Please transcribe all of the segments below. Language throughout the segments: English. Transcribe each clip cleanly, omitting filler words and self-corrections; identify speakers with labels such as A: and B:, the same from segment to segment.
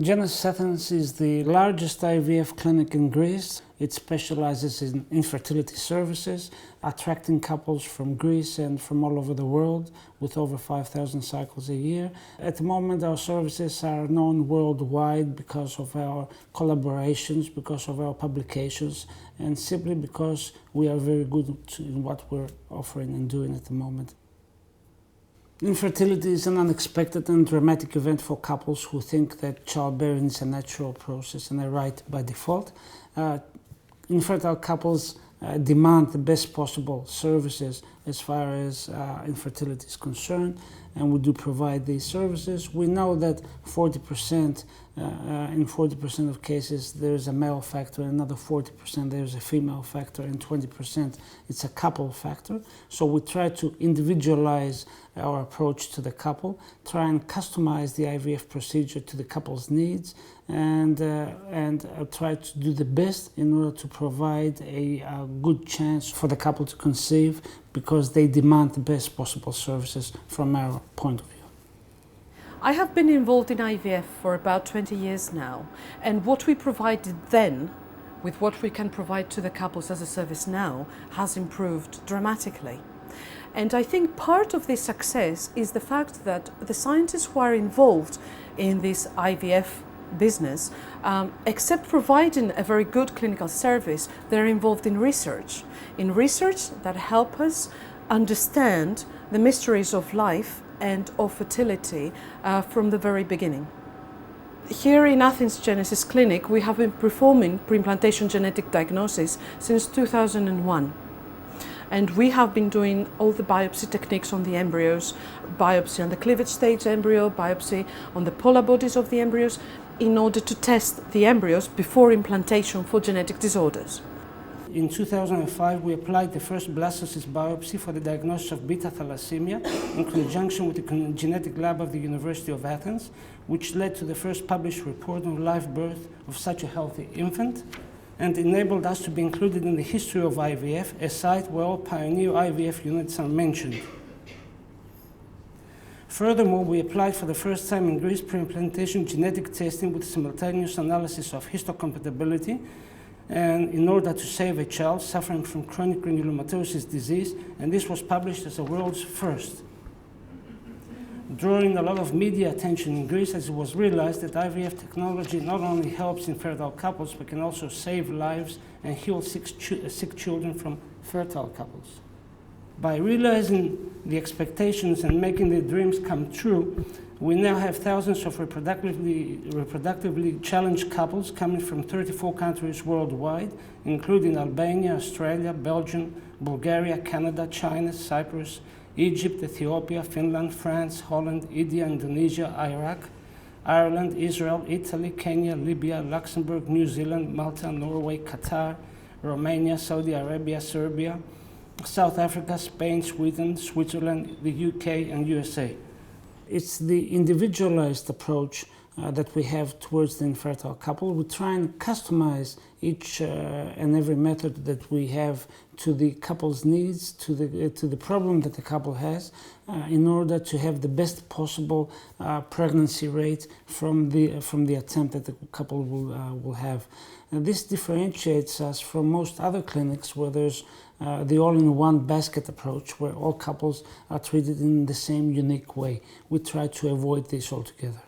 A: Genesis Athens is the largest IVF clinic in Greece. It specializes in infertility services, attracting couples from Greece and from all over the world with over 5,000 cycles a year. At the moment, our services are known worldwide because of our collaborations, because of our publications, and simply because we are very good in what we're offering and doing at the moment. Infertility is an unexpected and dramatic event for couples who think that childbearing is a natural process and a right by default. Infertile couples demand the best possible services as far as infertility is concerned, and we do provide these services. We know that 40%, in 40% of cases there is a male factor, another 40% there is a female factor, and 20% it's a couple factor. So we try to individualize our approach to the couple, try and customize the IVF procedure to the couple's needs, and try to do the best in order to provide a good chance for the couple to conceive, because they demand the best possible services from our point of view.
B: I have been involved in IVF for about 20 years now, and what we provided then with what we can provide to the couples as a service now has improved dramatically. And I think part of this success is the fact that the scientists who are involved in this IVF business, except providing a very good clinical service, they're involved in research that help us understand the mysteries of life and of fertility from the very beginning. Here in Athens Genesis Clinic, we have been performing pre-implantation genetic diagnosis since 2001. And we have been doing all the biopsy techniques on the embryos, biopsy on the cleavage stage embryo, biopsy on the polar bodies of the embryos, in order to test the embryos before implantation for genetic disorders.
A: In 2005, we applied the first blastocyst biopsy for the diagnosis of beta thalassemia in conjunction with the genetic lab of the University of Athens, which led to the first published report on live birth of such a healthy infant, and enabled us to be included in the history of IVF, a site where all pioneer IVF units are mentioned. Furthermore, we applied for the first time in Greece pre-implantation genetic testing with simultaneous analysis of histocompatibility, and in order to save a child suffering from chronic granulomatosis disease, and this was published as the world's first, drawing a lot of media attention in Greece, as it was realized that IVF technology not only helps infertile couples, but can also save lives and heal sick children from fertile couples. By realizing the expectations and making the dreams come true, we now have thousands of reproductively challenged couples coming from 34 countries worldwide, including Albania, Australia, Belgium, Bulgaria, Canada, China, Cyprus, Egypt, Ethiopia, Finland, France, Holland, India, Indonesia, Iraq, Ireland, Israel, Italy, Kenya, Libya, Luxembourg, New Zealand, Malta, Norway, Qatar, Romania, Saudi Arabia, Serbia, South Africa, Spain, Sweden, Switzerland, the UK, and USA. It's the individualized approach that we have towards the infertile couple. We try and customize each and every method that we have to the couple's needs, to the problem that the couple has, in order to have the best possible pregnancy rate from the attempt that the couple will have. And this differentiates us from most other clinics where there's the all-in-one basket approach, where all couples are treated in the same unique way. We try to avoid this altogether.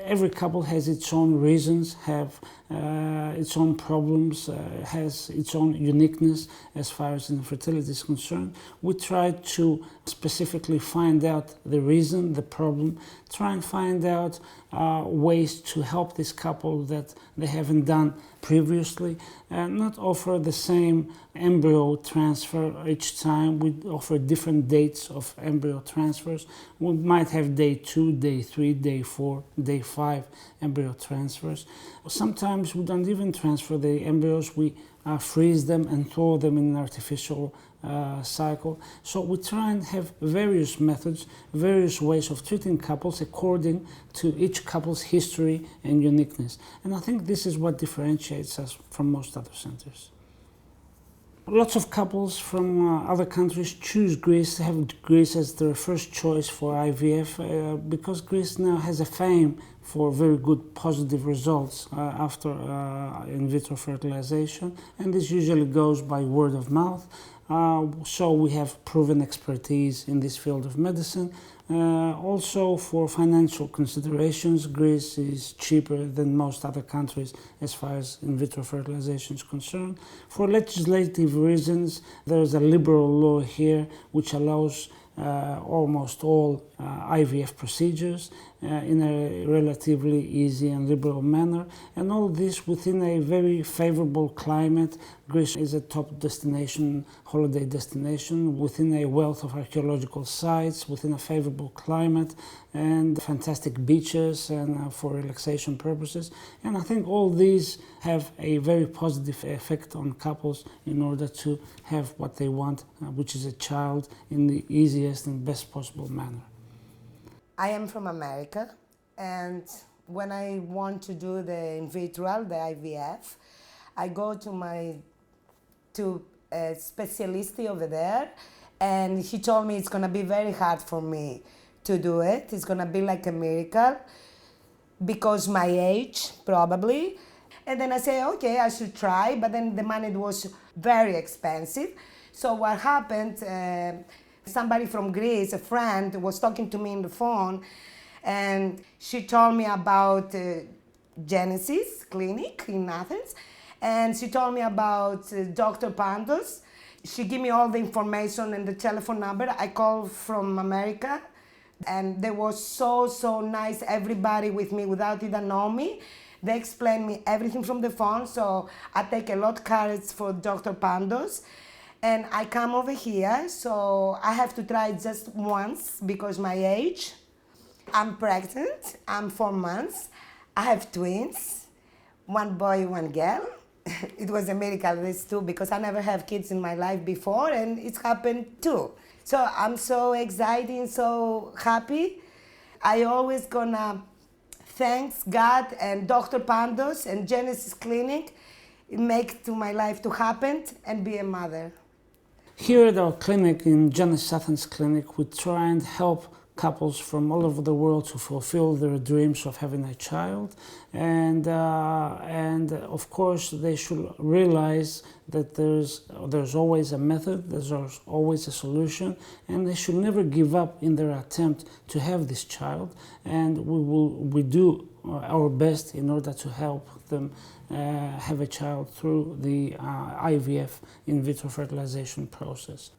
A: Every couple has its own reasons, have its own problems, has its own uniqueness as far as infertility is concerned. We try to specifically find out the reason, the problem, try and find out ways to help this couple that they haven't done previously, and not offer the same embryo transfer each time. We offer different dates of embryo transfers. We might have day 2, day 3, day 4, day 5 embryo transfers. Sometimes we don't even transfer the embryos. We freeze them and thaw them in an artificial cycle. So we try and have various methods, various ways of treating couples according to each couple's history and uniqueness. And I think this is what differentiates us from most other centers. Lots of couples from other countries choose Greece, have Greece as their first choice for IVF because Greece now has a fame for very good positive results after in vitro fertilization, and this usually goes by word of mouth. So we have proven expertise in this field of medicine. Also for financial considerations, Greece is cheaper than most other countries as far as in vitro fertilization is concerned. For legislative reasons, there is a liberal law here which allows almost all IVF procedures in a relatively easy and liberal manner, and all this within a very favorable climate. Greece is a top destination, holiday destination, within a wealth of archaeological sites, within a favorable climate and fantastic beaches and for relaxation purposes. And I think all these have a very positive effect on couples in order to have what they want, which is a child in the easiest and best possible manner.
C: I am from America, and when I want to do the in vitro, the IVF, I go to a specialist over there, and he told me it's gonna be very hard for me to do it. It's gonna be like a miracle because my age, probably. And then I say, okay, I should try, but then the money was very expensive. So what happened, somebody from Greece, a friend, was talking to me on the phone, and she told me about Genesis Clinic in Athens, and she told me about Dr. Pandos. She gave me all the information and the telephone number. I called from America, and they were so nice, everybody with me without even knowing me. They explained me everything from the phone, so I take a lot of courage for Dr. Pandos. And I come over here, so I have to try it just once because my age. I'm pregnant, I'm 4 months. I have twins, one boy, one girl. It was a miracle, this too, because I never have kids in my life before, and it's happened too. So I'm so excited and so happy. I always gonna thank God and Dr. Pandos and Genesis Clinic. It make to my life to happen and be a mother.
A: Here at our clinic, in Genesis Athens Clinic, we try and help couples from all over the world to fulfill their dreams of having a child, and of course they should realize that there's always a method, there's always a solution, and they should never give up in their attempt to have this child, and we do our best in order to help them have a child through the IVF in vitro fertilization process.